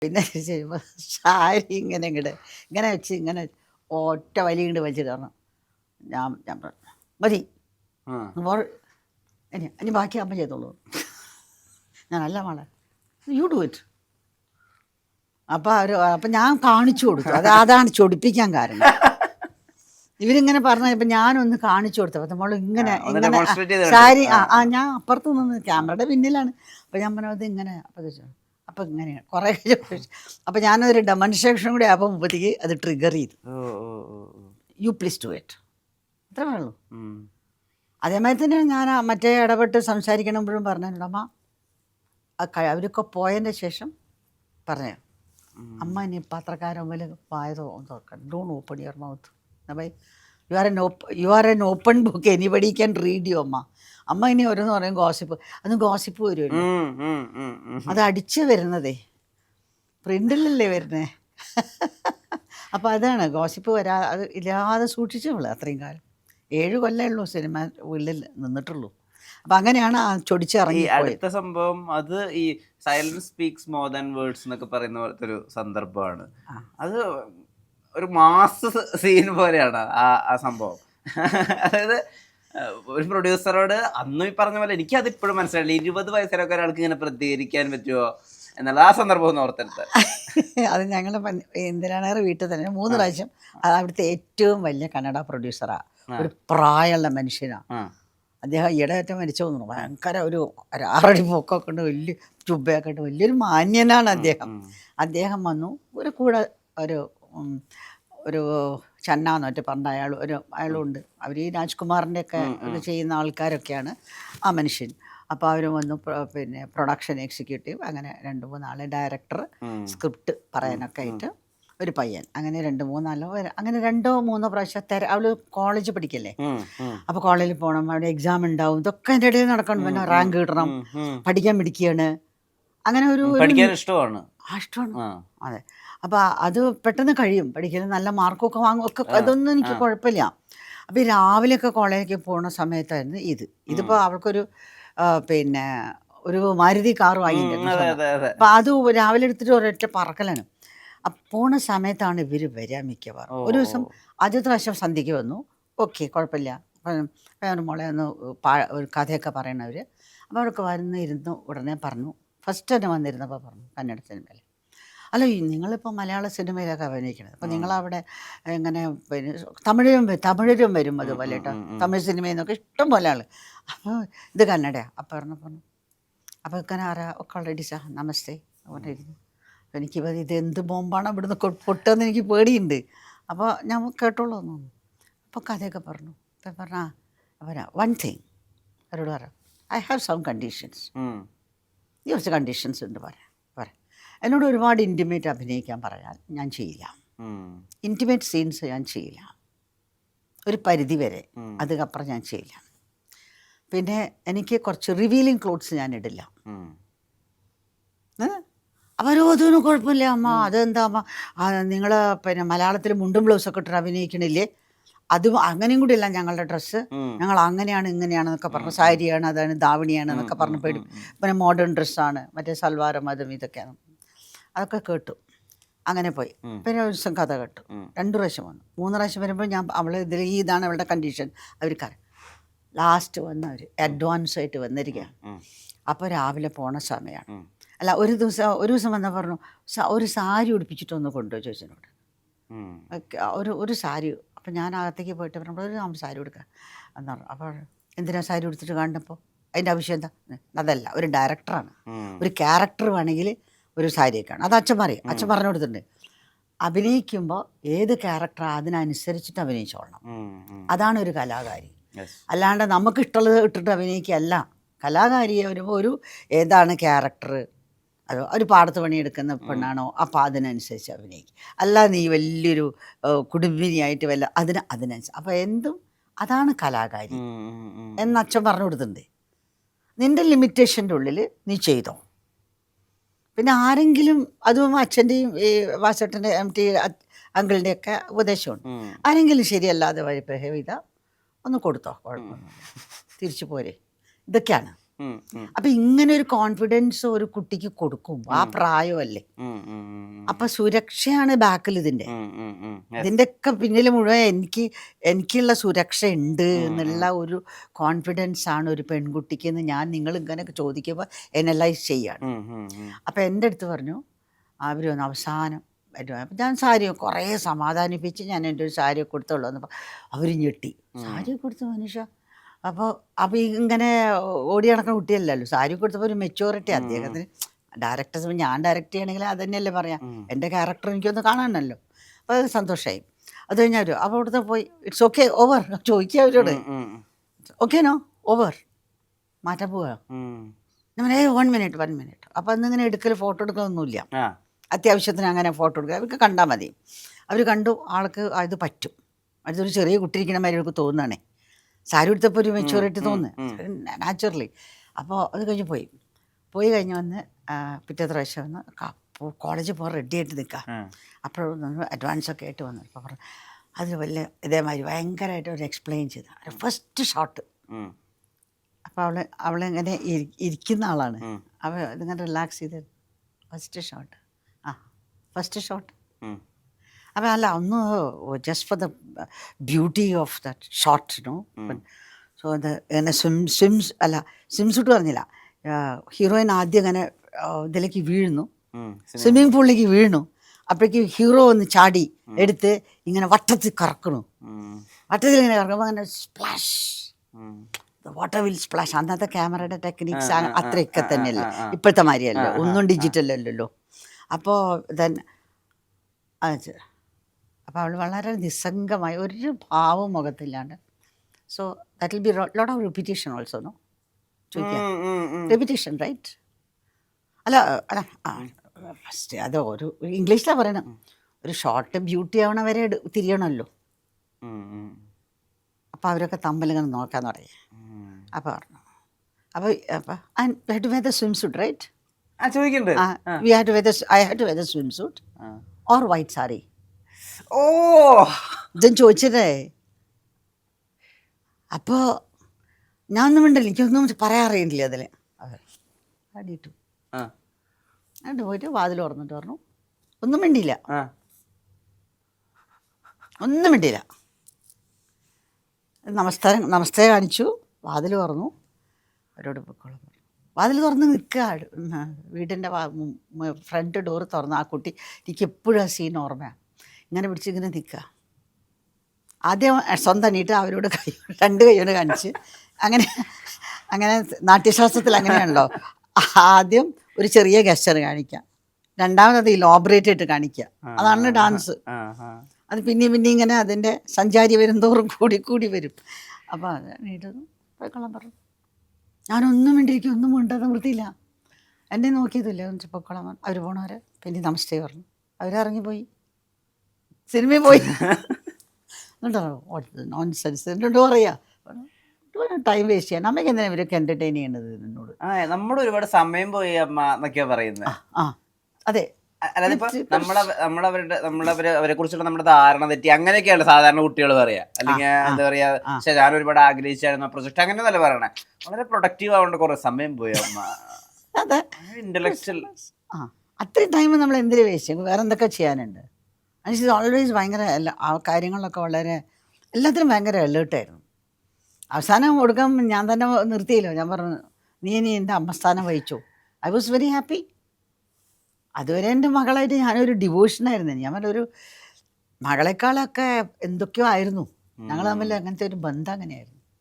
പിന്നെ ചെയ്യുമ്പോൾ സാരി ഇങ്ങനെ ഇങ്ങനെ വെച്ച് ഇങ്ങനെ ഒറ്റ വലി ഇങ്ങോട്ട് വലിച്ചിട്ട് പറഞ്ഞു. ഞാൻ പറഞ്ഞു മതി, ഇനി ബാക്കി അമ്മ ചെയ്തോളൂ. ഞാനല്ല മോളെ, യു ഡു ഇറ്റ്. അപ്പം ഞാൻ കാണിച്ചു കൊടുത്തു. അതാണ് ചൊടിപ്പിക്കാൻ കാരണം. ഇവരിങ്ങനെ പറഞ്ഞപ്പോൾ ഞാനൊന്ന് കാണിച്ചു കൊടുത്തു. അപ്പം നമ്മൾ ഇങ്ങനെ സാരി ഞാൻ അപ്പുറത്ത് നിന്ന് ക്യാമറയുടെ പിന്നിലാണ്. അപ്പം ഞാൻ പറഞ്ഞത് ഇങ്ങനെ അപ്പം ഇങ്ങനെയാണ് കുറേ ചോദിച്ചു. അപ്പം ഞാനതൊരു ഡെമോൺസ്ട്രേഷൻ കൂടി ആയപ്പോൾ മുപ്പത്തേക്ക് അത് ട്രിഗർ ചെയ്തു. യു പ്ലീസ് ഡു ഇറ്റ്, അത്രേ വേണുള്ളൂ. അതേമാതിരി തന്നെ ഞാൻ മറ്റേ ഇടപെട്ട് സംസാരിക്കണമെപ്പോഴും പറഞ്ഞിട്ടുണ്ട്. അമ്മ അവരൊക്കെ പോയതിൻ്റെ ശേഷം പറഞ്ഞു, അമ്മ ഇനി പത്രക്കാരൻ മുമ്പിൽ വായതോ തുറക്കണം, don't open your mouth. By you are an open book, anybody can read you. അമ്മ ഇനി ഓരോന്ന് പറയും ഗോസിപ്പ്, അന്ന് ഗോസിപ്പ് വരുമല്ലോ, അത് അടിച്ച് വരുന്നതേ, പ്രിൻ്റിലല്ലേ വരുന്നേ. അപ്പോൾ അതാണ് ഗോസിപ്പ് അത് ഇല്ലാതെ സൂക്ഷിച്ചുള്ളൂ അത്രയും കാലം. 7 കൊല്ലമേ ഉള്ളൂ സിനിമ ഉള്ളിൽ നിന്നിട്ടുള്ളൂ. അപ്പം അങ്ങനെയാണ് ആ ചൊടിച്ചിറങ്ങി. അടുത്ത സംഭവം അത് ഈ silence speaks more than words എന്നൊക്കെ പറയുന്ന പോലത്തെ ഒരു സന്ദർഭമാണ്. അത് ഒരു മാസ് സീൻ പോലെയാണ് ആ സംഭവം. അതായത് ഒരു പ്രൊഡ്യൂസറോട് അന്നും ഈ പറഞ്ഞ പോലെ എനിക്ക് അതിപ്പോഴും മനസ്സിലായില്ല, 20 വയസ്സിലൊക്കെ ഒരാൾക്ക് ഇങ്ങനെ പ്രതികരിക്കാൻ പറ്റുമോ എന്നുള്ള ആ സന്ദർഭം ഒന്ന് ഓർത്തെടുത്ത്. അത് ഞങ്ങൾ ഇന്ദിരാ നഗർ വീട്ടിൽ തന്നെ 3 പ്രാവശ്യം അവിടുത്തെ ഏറ്റവും വലിയ കന്നഡ പ്രൊഡ്യൂസറാണ്, ഒരു പ്രായമുള്ള മനുഷ്യനാണ് അദ്ദേഹം. ഈയിടെയായിട്ട് മരിച്ചു തോന്നുന്നു. ഭയങ്കര ഒരു 6 അടി പൊക്കൊക്കെ ഉണ്ട്, വലിയ ചുബയൊക്കെ ഉണ്ട്, വലിയൊരു മാന്യനാണ് അദ്ദേഹം. അദ്ദേഹം വന്നു. ഒരു കൂടെ ഒരു ചന്നാന്ന് മറ്റേ പറഞ്ഞ അയാളുണ്ട്. അവർ ഈ രാജ്കുമാറിൻ്റെ ഒക്കെ ഇത് ചെയ്യുന്ന ആൾക്കാരൊക്കെയാണ് ആ മനുഷ്യൻ. അപ്പോൾ അവർ വന്നു. പിന്നെ പ്രൊഡക്ഷൻ എക്സിക്യൂട്ടീവ്, അങ്ങനെ 2-3 ആൾ, ഡയറക്ടർ, സ്ക്രിപ്റ്റ് പറയാനൊക്കെ ആയിട്ട് ഒരു പയ്യൻ, അങ്ങനെ 2-3 അങ്ങനെ 2-3 പ്രാവശ്യം അവൾ കോളേജ് പഠിക്കല്ലേ. അപ്പോൾ കോളേജിൽ പോകണം, അവിടെ എക്സാം ഉണ്ടാവും, ഇതൊക്കെ അതിൻ്റെ ഇടയിൽ നടക്കണം. പിന്നെ റാങ്ക് കിട്ടണം, പഠിക്കാൻ പിടിക്കുകയാണ്, അങ്ങനെ ഒരു ഇഷ്ടമാണ്. അതെ. അപ്പോൾ അത് പെട്ടെന്ന് കഴിയും, പഠിക്കൽ നല്ല മാർക്കൊക്കെ വാങ്ങും ഒക്കെ, അതൊന്നും എനിക്ക് കുഴപ്പമില്ല. അപ്പോൾ ഈ രാവിലെയൊക്കെ കോളേജിലേക്ക് പോകുന്ന സമയത്തായിരുന്നു ഇതിപ്പോൾ അവൾക്കൊരു പിന്നെ ഒരു മാരുതി കാർ വാങ്ങിയിട്ടുണ്ട്. അപ്പോൾ അത് രാവിലെ എടുത്തിട്ട് ഒരൊറ്റ പറക്കലാണ്. പോണ സമയത്താണ് ഇവർ വരിക മിക്കവാറും. ഒരു ദിവസം ആദ്യത്തെ പ്രാവശ്യം സന്ധ്യയ്ക്ക് വന്നു. ഓക്കെ, കുഴപ്പമില്ല, മോളെ ഒന്ന് ഒരു കഥയൊക്കെ പറയണവർ. അപ്പോൾ അവർക്ക് ഇരുന്നു ഉടനെ പറഞ്ഞു. ഫസ്റ്റ് തന്നെ വന്നിരുന്നപ്പോൾ പറഞ്ഞു കന്നഡ സിനിമയിൽ, അല്ല നിങ്ങളിപ്പോൾ മലയാള സിനിമയിലൊക്കെ അഭിനയിക്കണത്, അപ്പോൾ നിങ്ങളവിടെ എങ്ങനെ പിന്നെ തമിഴരും വരും അതുപോലെ കേട്ടോ, തമിഴ് സിനിമയിൽ നിന്നൊക്കെ ഇഷ്ടം പോലെ ആൾ. അപ്പോൾ ഇത് കന്നഡയാണ്. അപ്പോൾ പറഞ്ഞു അപ്പോൾ ഇങ്ങനെ ഒക്കെ ഓൾറെഡി നമസ്തേ പറഞ്ഞിരുന്നു. എനിക്കിപ്പോൾ ഇത് എന്ത് ബോംബാണ് ഇവിടുന്ന് പൊട്ടുമെന്ന് എനിക്ക് പേടിയുണ്ട്. അപ്പോൾ ഞാൻ കേട്ടോളൂ തോന്നുന്നു. അപ്പോൾ കഥയൊക്കെ പറഞ്ഞു. അപ്പം പറഞ്ഞാൽ വൺ തിങ് അവരോട് പറയാം, ഐ ഹാവ് സം കണ്ടീഷൻസ്. കുറച്ച് കണ്ടീഷൻസ് ഉണ്ട് പറയാം. എന്നോട് ഒരുപാട് ഇൻറ്റിമേറ്റ് അഭിനയിക്കാൻ പറയാൻ ഞാൻ ചെയ്യില്ല. ഇൻറ്റിമേറ്റ് സീൻസ് ഞാൻ ചെയ്യില്ല, ഒരു പരിധി വരെ, അതിനപ്പുറം ഞാൻ ചെയ്യില്ല. പിന്നെ എനിക്ക് കുറച്ച് റിവീലിംഗ് ക്ലോത്ത്സ് ഞാൻ ഇടില്ല. അവരോ അതൊന്നും കുഴപ്പമില്ല അമ്മ, അതെന്താ അമ്മ നിങ്ങൾ പിന്നെ മലയാളത്തിൽ മുണ്ടും ബ്ലൗസൊക്കെ ഇട്ടിട്ട് അഭിനയിക്കണില്ലേ, അതും അങ്ങനെയും കൂടി അല്ല ഞങ്ങളുടെ ഡ്രസ്സ്, ഞങ്ങൾ അങ്ങനെയാണ് ഇങ്ങനെയാണെന്നൊക്കെ പറഞ്ഞു, സാരിയാണ്, അതാണ് ധാവണിയാണ് എന്നൊക്കെ പറഞ്ഞ് പേടി. പിന്നെ മോഡേൺ ഡ്രസ്സാണ്, മറ്റേ സൽവാരം അതും ഇതൊക്കെയാണ്. അതൊക്കെ കേട്ടു. അങ്ങനെ പോയി. പിന്നെ ഒരു ദിവസം കഥ കേട്ടു. 2 പ്രാവശ്യം വന്നു. 3 പ്രാവശ്യം വരുമ്പോൾ ഞാൻ ഇതാണ് അവളുടെ കണ്ടീഷൻ. അവർക്കറിയാം. ലാസ്റ്റ് വന്ന് അവർ അഡ്വാൻസ് ആയിട്ട് വന്നിരിക്കുകയാണ്. അപ്പോൾ രാവിലെ പോണ സമയമാണ്. അല്ല, ഒരു ദിവസം വന്നാൽ പറഞ്ഞു ഒരു സാരി ഉടുപ്പിച്ചിട്ടൊന്ന് കൊണ്ടുപോയി ചോദിച്ചതിനോട്, ഒരു സാരി. അപ്പം ഞാൻ അകത്തേക്ക് പോയിട്ട് നമ്മൾ സാരി ഉടുക്കുക എന്ന് പറഞ്ഞു. അപ്പോൾ എന്തിനാ സാരി ഉടുത്തിട്ട് കാണുന്നപ്പോൾ അതിൻ്റെ ആവശ്യം എന്താ? അതല്ല, ഒരു ഡയറക്ടറാണ്, ഒരു ക്യാരക്ടർ വേണമെങ്കിൽ ഒരു സാരിയൊക്കെയാണ്. അത് അച്ഛൻ പറഞ്ഞു കൊടുത്തിട്ടുണ്ട്. അഭിനയിക്കുമ്പോൾ ഏത് ക്യാരക്ടറാണ് അതിനനുസരിച്ചിട്ട് അഭിനയിച്ചോളണം. അതാണ് ഒരു കലാകാരി. അല്ലാണ്ട് നമുക്ക് ഇഷ്ടമുള്ളത് ഇട്ടിട്ട് അഭിനയിക്കുകയല്ല. കലാകാരിയെ ഒരു ഏതാണ് ക്യാരക്ടർ, അതോ ഒരു പാടത്ത് പണിയെടുക്കുന്ന പെണ്ണാണോ, അപ്പോൾ അതിനനുസരിച്ച് അഭിനയിക്കും. അല്ല നീ വലിയൊരു കുടുംബിനിയായിട്ട് അതിനനുസരിച്ച്. അപ്പോൾ എന്തും അതാണ് കലാകാരി എന്ന് അച്ഛൻ പറഞ്ഞു കൊടുത്തിട്ടുണ്ട്. നിൻ്റെ ലിമിറ്റേഷൻ്റെ ഉള്ളിൽ നീ ചെയ്തോ. പിന്നെ ആരെങ്കിലും, അതും അച്ഛൻ്റെയും ഈ വാസേട്ടൻ്റെ MT അങ്കിളിൻ്റെയൊക്കെ ഉപദേശമുണ്ട്, ആരെങ്കിലും ശരിയല്ലാതെ വഴി ബിഹേവ് ചെയ്താൽ ഒന്ന് കൊടുത്തോ, കുഴപ്പമൊന്നും തിരിച്ചു പോരെ. ഇതൊക്കെയാണ് അപ്പൊ ഇങ്ങനെ ഒരു കോൺഫിഡൻസ് ഒരു കുട്ടിക്ക് കൊടുക്കും, ആ പ്രായമല്ലേ. അപ്പൊ സുരക്ഷയാണ് ബാക്കിൽ ഇതിന്റെ ഒക്കെ പിന്നിൽ മുഴുവൻ എനിക്കുള്ള സുരക്ഷ ഉണ്ട് എന്നുള്ള ഒരു കോൺഫിഡൻസ് ആണ് ഒരു പെൺകുട്ടിക്ക് എന്ന് ഞാൻ നിങ്ങൾ ഇങ്ങനെയൊക്കെ ചോദിക്കുമ്പോൾ എനലൈസ് ചെയ്യാണ്. അപ്പൊ എൻ്റെ അടുത്ത് പറഞ്ഞു അവർ വന്ന് അവസാനം വരുവാ. അപ്പം ഞാൻ സാരി കുറേ സമാധാനിപ്പിച്ച് ഞാൻ എൻ്റെ ഒരു സാരിയൊക്കെ കൊടുത്തുള്ളൂ എന്നപ്പോൾ അവർ ഞെട്ടി. സാരി കൊടുത്തു മനുഷ്യ. അപ്പോൾ ഇങ്ങനെ ഓടി നടക്കുന്ന കുട്ടിയല്ലല്ലോ, സാരി കൊടുത്തപ്പോൾ ഒരു മെച്യൂരിറ്റി അദ്ദേഹത്തിന്. ഡയറക്ടേഴ്സ് ഞാൻ ഡയറക്റ്റ് ചെയ്യണമെങ്കിൽ അത് തന്നെയല്ലേ പറയാം, എൻ്റെ ക്യാരക്ടർ എനിക്കൊന്ന് കാണാനല്ലോ. അപ്പോൾ അത് സന്തോഷമായി. അത് കഴിഞ്ഞാൽ അപ്പോൾ അവിടുത്തെ പോയി ഇറ്റ്സ് ഓക്കെ ഓവർ ചോദിക്കുക അവരോട്, ഓക്കെ നോ ഓവർ മാറ്റാൻ പോവുക. ഞാൻ 1 മിനിറ്റ്. അപ്പോൾ അന്നിങ്ങനെ എടുക്കൽ ഫോട്ടോ എടുക്കലൊന്നുമില്ല, അത്യാവശ്യത്തിന് അങ്ങനെ ഫോട്ടോ എടുക്കുക, അവർക്ക് കണ്ടാൽ മതി. അവർ കണ്ടു, ആൾക്ക് അത് പറ്റും. അടുത്തൊരു ചെറിയ കുട്ടി ഇരിക്കണ മാതിരി അവർക്ക് തോന്നുകയാണേ. സാരി എടുത്തപ്പോൾ ഒരു മെച്യൂരിറ്റി തോന്നുന്നു നാച്ചുറലി. അപ്പോൾ അത് കഴിഞ്ഞ് പോയി കഴിഞ്ഞ് വന്ന് പിറ്റേത്തെ പ്രാവശ്യം വന്ന് കോളേജിൽ പോകാൻ റെഡി ആയിട്ട് നിൽക്കുക. അപ്പോഴൊന്നും അഡ്വാൻസൊക്കെ ആയിട്ട് വന്നു. അപ്പോൾ പറഞ്ഞു അത് വലിയ ഇതേമാതിരി ഭയങ്കരമായിട്ട് അവർ എക്സ്പ്ലെയിൻ ചെയ്തു ഫസ്റ്റ് ഷോട്ട്. അപ്പോൾ അവളിങ്ങനെ ഇരിക്കുന്ന ആളാണ്. ഇതിങ്ങനെ റിലാക്സ് ചെയ്ത് ഫസ്റ്റ് ഷോട്ട് അപ്പം അല്ല ഒന്ന് just for the beauty of that shot no. So അത് ഇങ്ങനെ സ്വിം സൂട്ട് പറഞ്ഞില്ല, ഹീറോയിൻ ആദ്യം ഇങ്ങനെ ഇതിലേക്ക് വീഴുന്നു, സ്വിമ്മിങ് പൂളിലേക്ക് വീഴുന്നു. അപ്പോഴേക്കും ഹീറോ ഒന്ന് ചാടി എടുത്ത് ഇങ്ങനെ വട്ടത്തിൽ കറക്കണു. വട്ടത്തിൽ ഇങ്ങനെ കറക്കുമ്പോൾ അങ്ങനെ സ്പ്ലാഷ്, വാട്ടർ വിൽ സ്പ്ലാഷ്. അന്നത്തെ ക്യാമറയുടെ ടെക്നിക്സ് അത്രയൊക്കെ തന്നെയല്ലേ, ഇപ്പോഴത്തെ മാതിരിയല്ലോ, ഒന്നും ഡിജിറ്റൽ അല്ലല്ലോ. അപ്പോൾ അപ്പോൾ അവൾ വളരെ നിസ്സംഗമായി ഒരു ഭാവം മുഖത്തില്ലാണ്ട്. So that will be lot of repetition also no. ചോദിക്കാം റിപ്പീറ്റേഷൻ റൈറ്റ്? അല്ല ഫസ്റ്റ് അത് ഒരു ഇംഗ്ലീഷിലാണ് പറയണം. ഒരു ഷോർട്ട് ബ്യൂട്ടി ആവണ വരെ തിരിയണമല്ലോ. അപ്പോൾ അവരൊക്കെ തമ്മിലിങ്ങനെ നോക്കാൻ തുടങ്ങി. അപ്പോൾ പറഞ്ഞു അപ്പോൾ to wear the swim suit right? ചോദിക്കണ്ടേ? I had to wear the swimsuit or white sari. ഓ ഇതും ചോദിച്ചിട്ടേ. അപ്പോൾ ഞാൻ ഒന്നും മിണ്ടില്ല, എനിക്കൊന്നും പറയാറിയില്ല അതിൽ. അടിയിട്ടു എന്നിട്ട് പോയിട്ട് വാതിൽ തുറന്നിട്ട് പറഞ്ഞു, ഒന്നും മിണ്ടിയില്ല, ഒന്നും മിണ്ടിയില്ല. നമസ്തേ കാണിച്ചു, വാതിൽ തുറന്നു, അവരോട് പൊക്കോളം പറഞ്ഞു. വാതിൽ തുറന്ന് നിൽക്കുക, വീടിൻ്റെ ഫ്രണ്ട് ഡോറ് തുറന്ന്. ആ കുട്ടി എനിക്ക് എപ്പോഴും ആ സീൻ ഓർമ്മയാണ്. ഇങ്ങനെ പിടിച്ചിങ്ങനെ നിൽക്കുക. ആദ്യം സ്വന്തം എണീറ്റ് അവരോട് രണ്ട് കൈകൊണ്ട് കാണിച്ച്, അങ്ങനെ നാട്യശാസ്ത്രത്തിൽ അങ്ങനെയാണല്ലോ, ആദ്യം ഒരു ചെറിയ ഗസ്റ്റർ കാണിക്കുക, രണ്ടാമത് ഇലോബറേറ്റ് ആയിട്ട് കാണിക്കുക. അതാണ് ഡാൻസ്. അത് പിന്നെ ഇങ്ങനെ അതിൻ്റെ സഞ്ചാരി വരുന്തോറും കൂടി വരും. അപ്പോൾ അത് എണീറ്റതും പോയിക്കൊള്ളാൻ പറഞ്ഞു. ഞാനൊന്നും വേണ്ടിയിരിക്കും, ഒന്നും വേണ്ടത് വൃത്തിയില്ല. എന്നെ നോക്കിയതില്ല, പൊക്കോളാൻ പറഞ്ഞു. അവർ പോണവരെ പിന്നെ നമസ്തേ പറഞ്ഞു. അവരിറങ്ങിപ്പോയി, സിനിമയിൽ പോയി. എന്നിട്ടോ നോൺസെൻസ് എന്നോട് പറയാ, ടൈം വേസ്റ്റ് ചെയ്യാൻ. അമ്മയ്ക്ക് എന്തിനാ ഇവരൊക്കെ എൻ്റർടൈൻ ചെയ്യേണ്ടത് എന്നോട്? നമ്മുടെ ഒരുപാട് സമയം പോയി അമ്മ എന്നൊക്കെയാ പറയുന്നത്. അതെ, അതായത് ഇപ്പൊ അവരെ കുറിച്ചുള്ള നമ്മുടെ ധാരണ തെറ്റി അങ്ങനെയൊക്കെയാണ് സാധാരണ കുട്ടികൾ പറയാ. അല്ലെങ്കിൽ എന്താ പറയാ, പക്ഷെ ഞാൻ ഒരുപാട് ആഗ്രഹിച്ചായിരുന്നു പ്രൊജക്ട്, അങ്ങനെ നല്ല പറയണേ. വളരെ പ്രൊഡക്റ്റീവ് ആവേണ്ട കുറെ സമയം പോയി അമ്മ. അതെ, ഇന്റലക്ച്വൽ. അത്രയും ടൈം നമ്മൾ എന്തിനു വേസ്റ്റ്? വേറെ എന്തൊക്കെ ചെയ്യാനുണ്ട്? അനുസരിച്ച് ഓൾവേസ് ഭയങ്കര ആ കാര്യങ്ങളിലൊക്കെ വളരെ എല്ലാത്തിനും ഭയങ്കര അലേർട്ടായിരുന്നു. അവസാനം കൊടുക്കാൻ ഞാൻ തന്നെ നിർത്തിയല്ലോ. ഞാൻ പറഞ്ഞു, നീ എൻ്റെ അമ്മസ്ഥാനം വഹിച്ചു. I was very happy. അതുവരെ എൻ്റെ മകളായിട്ട് ഞാനൊരു ഡിവോഷനായിരുന്നു. ഞാൻ പറഞ്ഞൊരു മകളെക്കാളൊക്കെ എന്തൊക്കെയോ ആയിരുന്നു. ഞങ്ങൾ തമ്മിൽ അങ്ങനത്തെ ഒരു ബന്ധം അങ്ങനെയായിരുന്നു.